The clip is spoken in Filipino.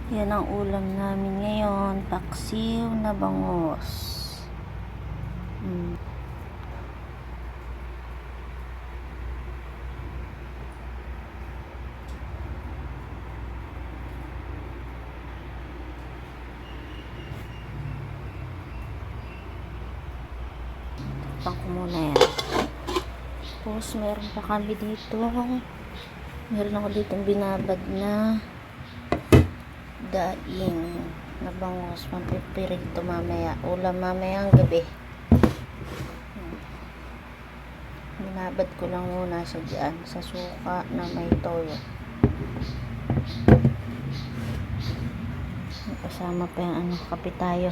Yan ang ulam namin ngayon, paksiw na bangus. Tapang ko muna yan. Tapos meron pa kami dito. Meron ako dito binabad na daing na bangus. Mampipirig ito mamaya. Ulam mamaya ang gabi. Binabad ko lang muna sa dyan. Sa suka na may toyo. Kasama pa yung kape tayo.